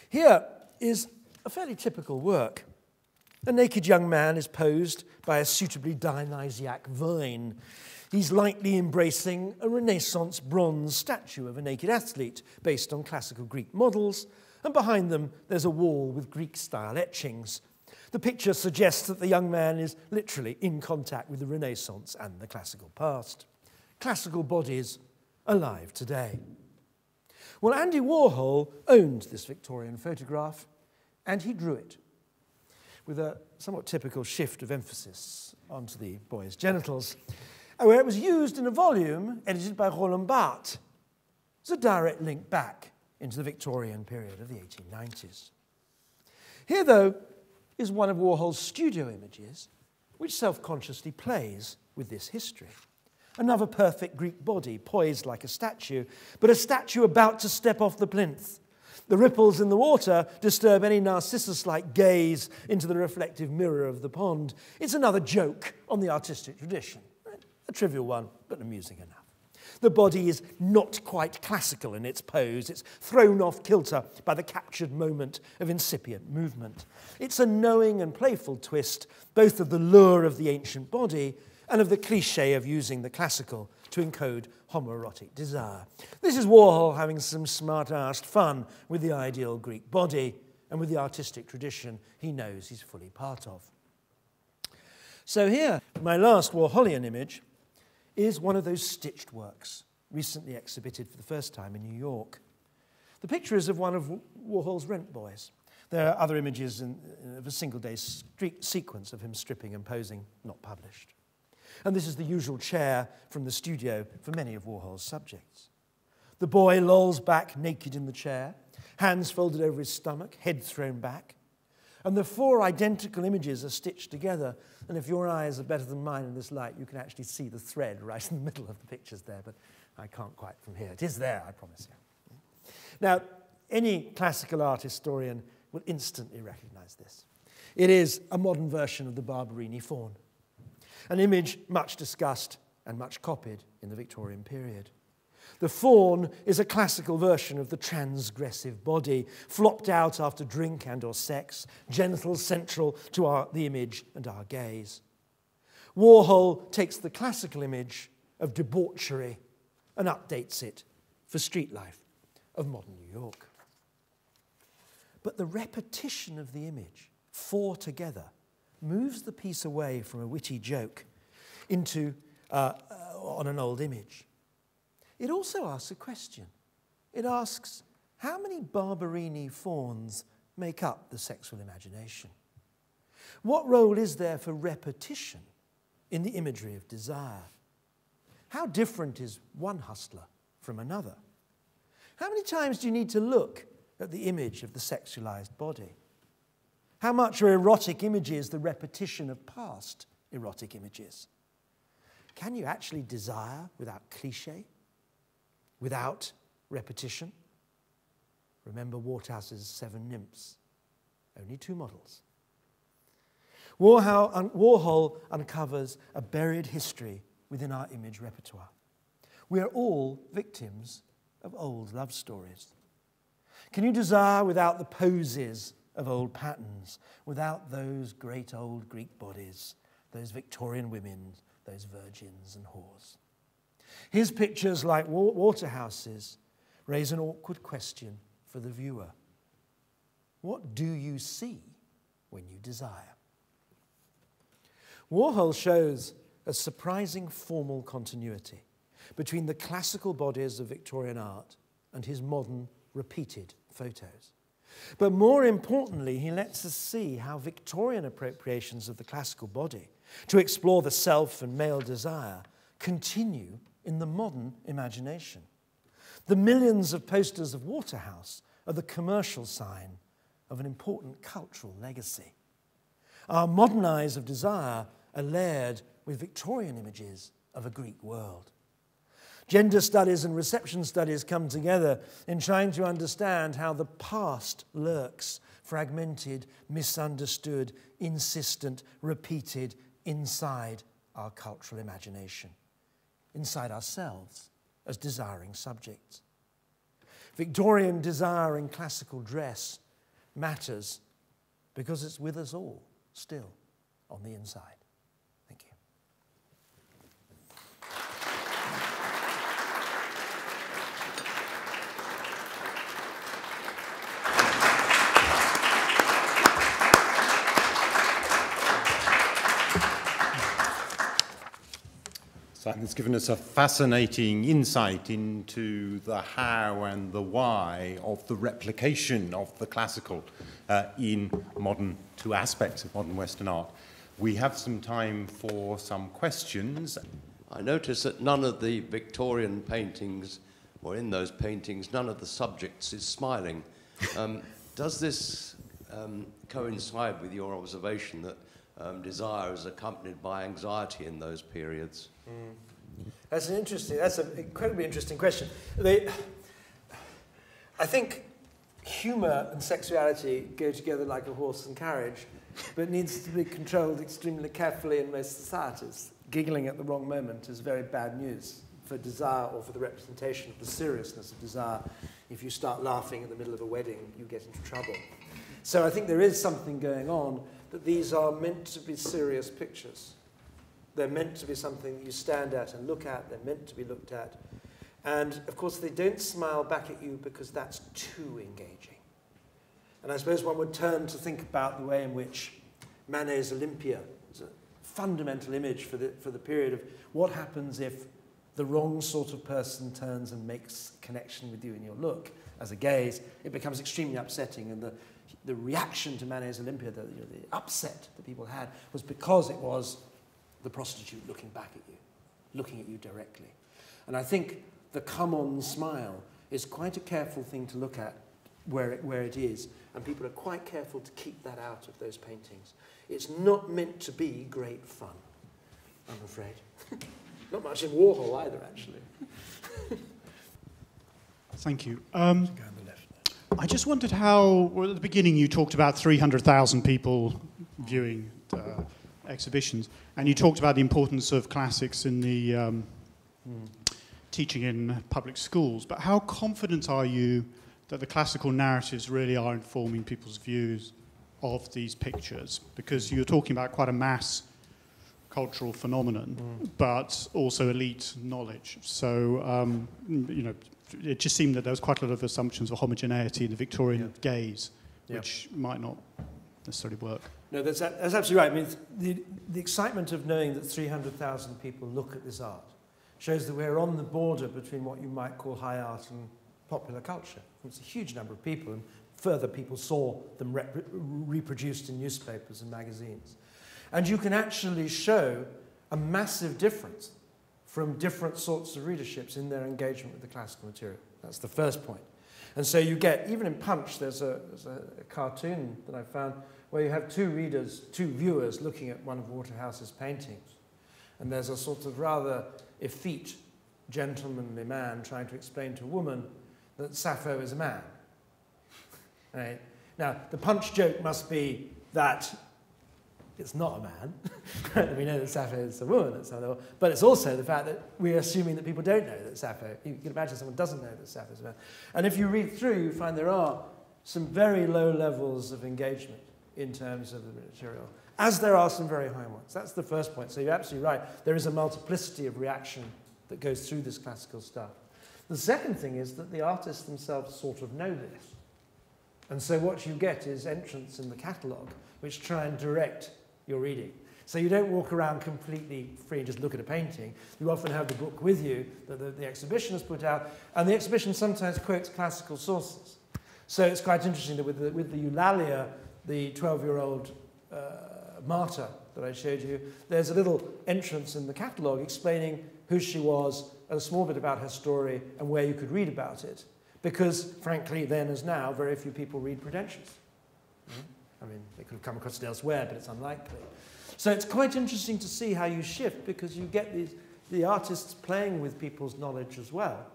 Speaker 3: Here is a fairly typical work. A naked young man is posed by a suitably Dionysiac vine. He's lightly embracing a Renaissance bronze statue of a naked athlete based on classical Greek models, and behind them there's a wall with Greek-style etchings. The picture suggests that the young man is literally in contact with the Renaissance and the classical past. Classical bodies alive today. Well, Andy Warhol owned this Victorian photograph, and he drew it with a somewhat typical shift of emphasis onto the boy's genitals, where it was used in a volume edited by Roland Barthes. It's a direct link back into the Victorian period of the 1890s. Here, though, is one of Warhol's studio images, which self-consciously plays with this history. Another perfect Greek body, poised like a statue, but a statue about to step off the plinth. The ripples in the water disturb any Narcissus-like gaze into the reflective mirror of the pond. It's another joke on the artistic tradition. A trivial one, but amusing enough. The body is not quite classical in its pose. It's thrown off kilter by the captured moment of incipient movement. It's a knowing and playful twist, both of the lure of the ancient body and of the cliché of using the classical to encode homoerotic desire. This is Warhol having some smart-assed fun with the ideal Greek body and with the artistic tradition he knows he's fully part of. So here, my last Warholian image is one of those stitched works, recently exhibited for the first time in New York. The picture is of one of Warhol's rent boys. There are other images of a single-day sequence of him stripping and posing, not published. And this is the usual chair from the studio for many of Warhol's subjects. The boy lolls back naked in the chair, hands folded over his stomach, head thrown back. And the four identical images are stitched together. And if your eyes are better than mine in this light, you can actually see the thread right in the middle of the pictures there, but I can't quite from here. It is there, I promise you. Now, any classical art historian will instantly recognize this. It is a modern version of the Barberini faun, an image much discussed and much copied in the Victorian period. The faun is a classical version of the transgressive body, flopped out after drink and or sex, gentle, central to the image and our gaze. Warhol takes the classical image of debauchery and updates it for street life of modern New York. But the repetition of the image, four together, moves the piece away from a witty joke into on an old image. It also asks a question. It asks, how many Barberini fauns make up the sexual imagination? What role is there for repetition in the imagery of desire? How different is one hustler from another? How many times do you need to look at the image of the sexualized body? How much are erotic images the repetition of past erotic images? Can you actually desire without cliché? Without repetition? Remember Waterhouse's 7 nymphs, only 2 models. Warhol uncovers a buried history within our image repertoire. We are all victims of old love stories. Can you desire without the poses of old patterns, without those great old Greek bodies, those Victorian women, those virgins and whores? His pictures, like Waterhouse's, raise an awkward question for the viewer. What do you see when you desire? Warhol shows a surprising formal continuity between the classical bodies of Victorian art and his modern, repeated photos. But more importantly, he lets us see how Victorian appropriations of the classical body to explore the self and male desire continue in the modern imagination. The millions of posters of Waterhouse are the commercial sign of an important cultural legacy. Our modern eyes of desire are layered with Victorian images of a Greek world. Gender studies and reception studies come together in trying to understand how the past lurks, fragmented, misunderstood, insistent, repeated inside our cultural imagination, inside ourselves as desiring subjects. Victorian desire in classical dress matters because it's with us all, still, on the inside. Thank you.
Speaker 2: Simon's given us a fascinating insight into the how and the why of the replication of the classical in modern, 2 aspects of modern Western art. We have some time for some questions.
Speaker 4: I notice that none of the Victorian paintings, or in those paintings, none of the subjects is smiling. Does this coincide with your observation that desire is accompanied by anxiety in those periods?
Speaker 3: That's an incredibly interesting question. I think humour and sexuality go together like a horse and carriage, but needs to be controlled extremely carefully in most societies. Giggling at the wrong moment is very bad news for desire or for the representation of the seriousness of desire. If you start laughing in the middle of a wedding, you get into trouble. So I think there is something going on, that these are meant to be serious pictures. They're meant to be something that you stand at and look at. They're meant to be looked at. And, of course, they don't smile back at you because that's too engaging. And I suppose one would turn to think about the way in which Manet's Olympia is a fundamental image for the period of what happens if the wrong sort of person turns and makes a connection with you in your look as a gaze. It becomes extremely upsetting, and the reaction to Manet's Olympia, the upset that people had, was because it was the prostitute looking back at you, looking at you directly. And I think the come-on smile is quite a careful thing to look at where it is, and people are quite careful to keep that out of those paintings. It's not meant to be great fun, I'm afraid. Not much in Warhol either, actually.
Speaker 5: Thank you. I just wondered how, well, at the beginning you talked about 300,000 people viewing exhibitions, and you talked about the importance of classics in the teaching in public schools, but how confident are you that the classical narratives really are informing people's views of these pictures? Because you're talking about quite a mass cultural phenomenon, but also elite knowledge. So, you know, it just seemed that there was quite a lot of assumptions of homogeneity in the Victorian gaze, which might not necessarily work.
Speaker 3: No, that's absolutely right. I mean, the excitement of knowing that 300,000 people look at this art shows that we're on the border between what you might call high art and popular culture. It's a huge number of people, and further people saw them reproduced in newspapers and magazines. And you can actually show a massive difference from different sorts of readerships in their engagement with the classical material. That's the first point. And so you get, even in Punch, there's a cartoon that I found where you have two viewers looking at one of Waterhouse's paintings. And there's a sort of rather effete, gentlemanly man trying to explain to a woman that Sappho is a man. Right? Now, the Punch joke must be that it's not a man. We know that Sappho is a woman, but it's also the fact that we're assuming that people don't know that Sappho. You can imagine someone doesn't know that Sappho is a man. And if you read through, you find there are some very low levels of engagement in terms of the material, as there are some very high ones. That's the first point. So you're absolutely right. There is a multiplicity of reaction that goes through this classical stuff. The second thing is that the artists themselves sort of know this. And so what you get is entrants in the catalogue which try and direct your reading. So you don't walk around completely free and just look at a painting. You often have the book with you that the exhibition has put out, and the exhibition sometimes quotes classical sources. So it's quite interesting that with the Eulalia, the 12-year-old martyr that I showed you, there's a little entrance in the catalogue explaining who she was, and a small bit about her story, and where you could read about it. Because, frankly, then as now, very few people read Prudentius. I mean, they could have come across it elsewhere, but it's unlikely. So it's quite interesting to see how you shift, because you get the artists playing with people's knowledge as well.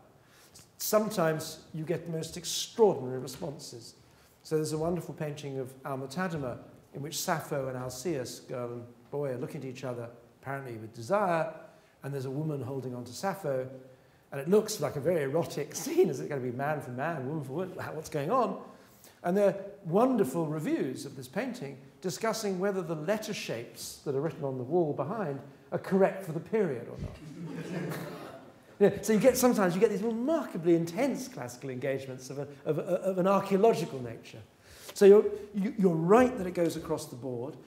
Speaker 3: Sometimes you get the most extraordinary responses. So there's a wonderful painting of Alma-Tadema in which Sappho and Alcaeus, girl and boy, are looking at each other, apparently with desire, and there's a woman holding on to Sappho, and it looks like a very erotic scene. Is it going to be man for man, woman for woman? What's going on? And there are wonderful reviews of this painting discussing whether the letter shapes that are written on the wall behind are correct for the period or not. So sometimes you get these remarkably intense classical engagements of an archaeological nature. So you're right that it goes across the board.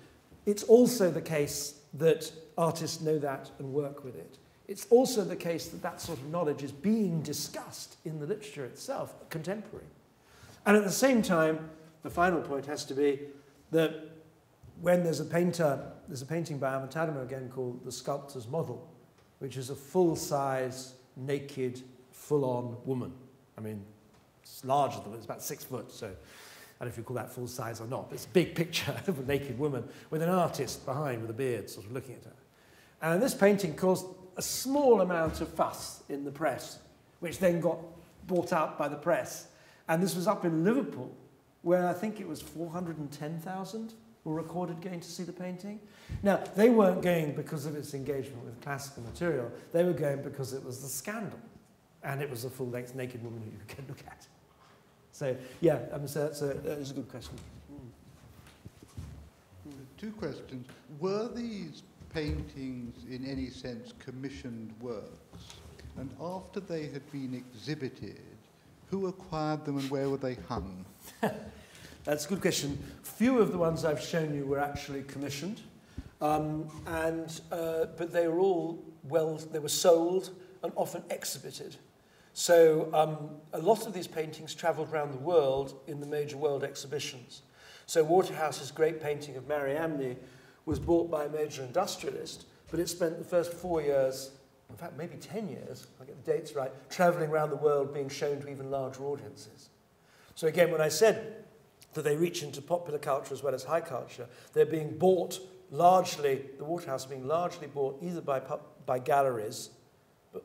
Speaker 3: It's also the case that artists know that and work with it. It's also the case that that sort of knowledge is being discussed in the literature itself, contemporary. And at the same time, the final point has to be that when there's a painting by Alma-Tadema again called The Sculptors Model, which is a full-size, naked, full-on woman. I mean, it's larger than it's about 6 foot, so I don't know if you call that full-size or not, but it's a big picture of a naked woman with an artist behind with a beard sort of looking at her. And this painting caused a small amount of fuss in the press, which then got bought out by the press. And this was up in Liverpool, where I think it was 410,000 were recorded going to see the painting. Now, they weren't going because of its engagement with classical material. They were going because it was the scandal. And it was a full-length naked woman who you could look at. So, yeah, so that's a good question.
Speaker 6: Two questions. Were these paintings, in any sense, commissioned works? And after they had been exhibited, who acquired them and where were they hung?
Speaker 3: That's a good question. Few of the ones I've shown you were actually commissioned, but they were all they were sold and often exhibited. So a lot of these paintings travelled around the world in the major world exhibitions. So Waterhouse's great painting of Mariamne was bought by a major industrialist, but it spent the first 4 years, in fact maybe 10 years, I'll get the dates right, travelling around the world being shown to even larger audiences. So again, when I said that they reach into popular culture as well as high culture, they're being bought largely, the Waterhouse are being largely bought either by galleries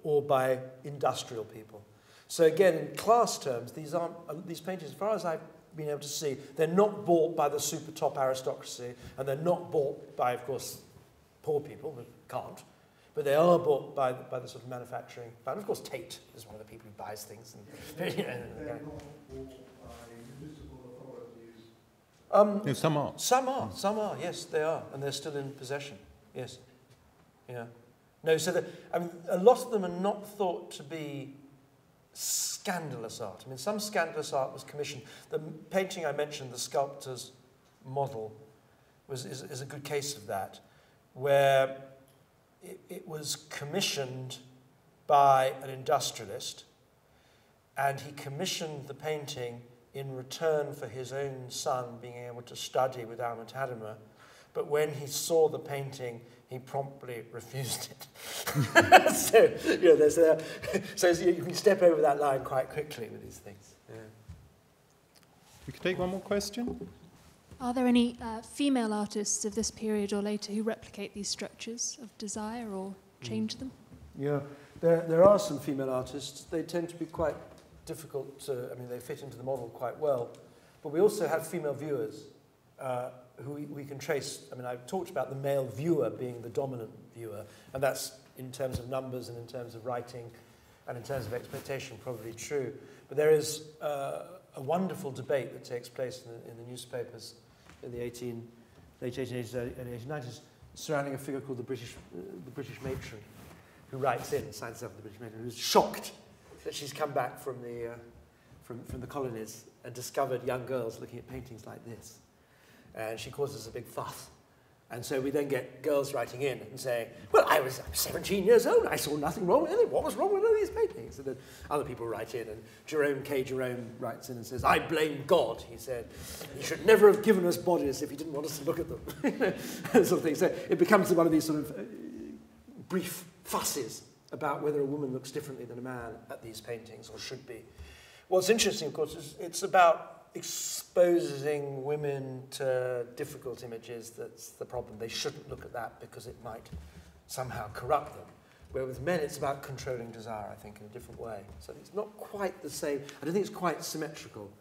Speaker 3: or by industrial people. So again, in class terms, these paintings, as far as I've been able to see, they're not bought by the super top aristocracy, and they're not bought by, of course, poor people who can't, but they are bought by the sort of manufacturing. And of course, Tate is one of the people who buys things. And,
Speaker 6: They're not bought by municipal authorities.
Speaker 2: No, some are.
Speaker 3: Some are, yes, they are, and they're still in possession, yes. Yeah. No, so I mean, a lot of them are not thought to be scandalous art. I mean, some scandalous art was commissioned. The painting I mentioned, the Sculptors Model, is a good case of that, where it was commissioned by an industrialist, and he commissioned the painting in return for his own son being able to study with Alma-Tadema. But when he saw the painting, he promptly refused it. So you can step over that line quite quickly with these things. Yeah.
Speaker 2: We could take one more question.
Speaker 7: Are there any female artists of this period or later who replicate these structures of desire or change them?
Speaker 3: Yeah, there are some female artists. They tend to be quite difficult to, I mean, they fit into the model quite well. But we also have female viewers who we can trace. I mean, I've talked about the male viewer being the dominant viewer, and that's in terms of numbers and in terms of writing and in terms of expectation probably true. But there is a wonderful debate that takes place in the newspapers in the late 1880s, early 1890s, surrounding a figure called the British matron, who writes in, signs herself the British matron, who's shocked that she's come back from the colonies and discovered young girls looking at paintings like this. And she causes a big fuss. And so we then get girls writing in and saying, well, I was 17 years old, I saw nothing wrong with it. What was wrong with all these paintings? And then other people write in, and Jerome writes in and says, I blame God, he said. He should never have given us bodies if he didn't want us to look at them. Sort of thing. So it becomes one of these sort of brief fusses about whether a woman looks differently than a man at these paintings, or should be. What's interesting, of course, is it's about exposing women to difficult images. That's the problem. They shouldn't look at that because it might somehow corrupt them. Where with men, it's about controlling desire, I think, in a different way. So it's not quite the same. I don't think it's quite symmetrical.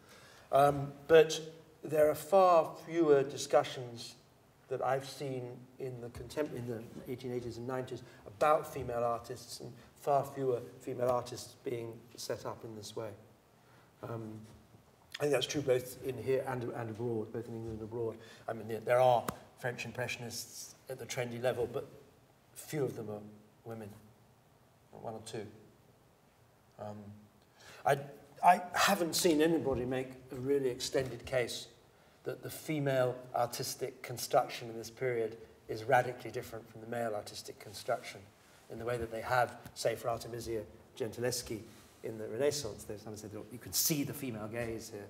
Speaker 3: But there are far fewer discussions that I've seen in the 1880s and 90s about female artists, and far fewer female artists being set up in this way. I think that's true both in here and abroad, both in England and abroad. I mean, there are French Impressionists at the trendy level, but few of them are women, one or two. I haven't seen anybody make a really extended case that the female artistic construction in this period is radically different from the male artistic construction in the way that they have, say, for Artemisia Gentileschi in the Renaissance. There's someone said, you can see the female gaze here.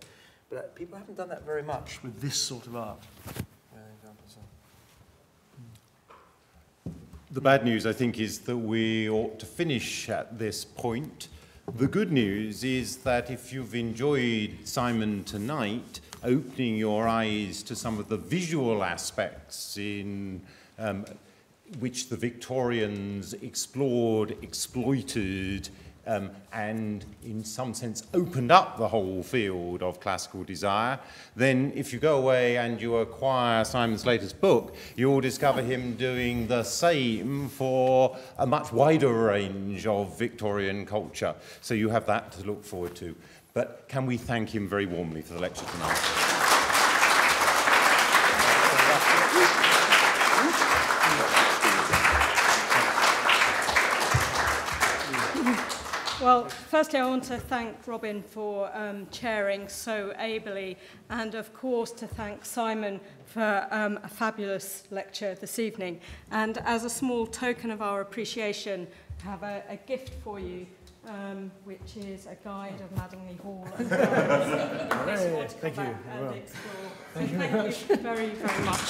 Speaker 3: But people haven't done that very much with this sort of art.
Speaker 2: The bad news, I think, is that we ought to finish at this point. The good news is that if you've enjoyed Simon tonight, opening your eyes to some of the visual aspects in which the Victorians explored, exploited, and in some sense opened up the whole field of classical desire, then if you go away and you acquire Simon's latest book, you'll discover him doing the same for a much wider range of Victorian culture. So you have that to look forward to. But can we thank him very warmly for the lecture tonight?
Speaker 1: Well, firstly, I want to thank Robin for chairing so ably, and of course to thank Simon for a fabulous lecture this evening. And as a small token of our appreciation, I have a gift for you, which is a guide of Madingley Hall. And
Speaker 3: thank you.
Speaker 1: And explore. Thank you very, very much.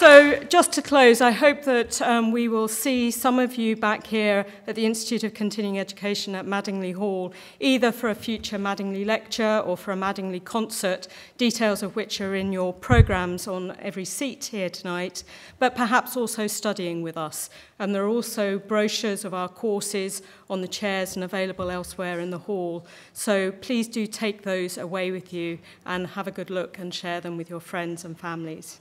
Speaker 1: So just to close, I hope that we will see some of you back here at the Institute of Continuing Education at Madingley Hall, either for a future Madingley lecture or for a Madingley concert, details of which are in your programmes on every seat here tonight, but perhaps also studying with us. And there are also brochures of our courses on the chairs and available elsewhere in the hall. So please do take those away with you and have a good look and share them with your friends and families.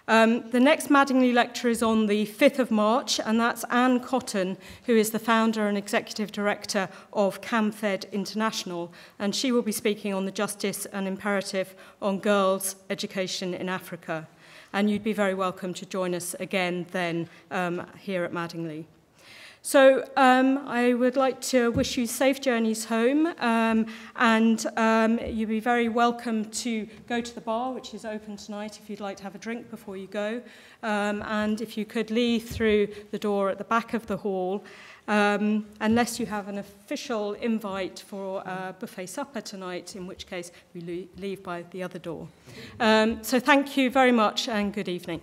Speaker 1: The next Madingley lecture is on the 5th of March, and that's Anne Cotton, who is the founder and executive director of CAMFED International, and she will be speaking on the justice and imperative on girls' education in Africa. And you'd be very welcome to join us again then here at Madingley. So I would like to wish you safe journeys home, and you'll be very welcome to go to the bar, which is open tonight if you'd like to have a drink before you go, and if you could leave through the door at the back of the hall, unless you have an official invite for a buffet supper tonight, in which case we leave by the other door. So thank you very much and good evening.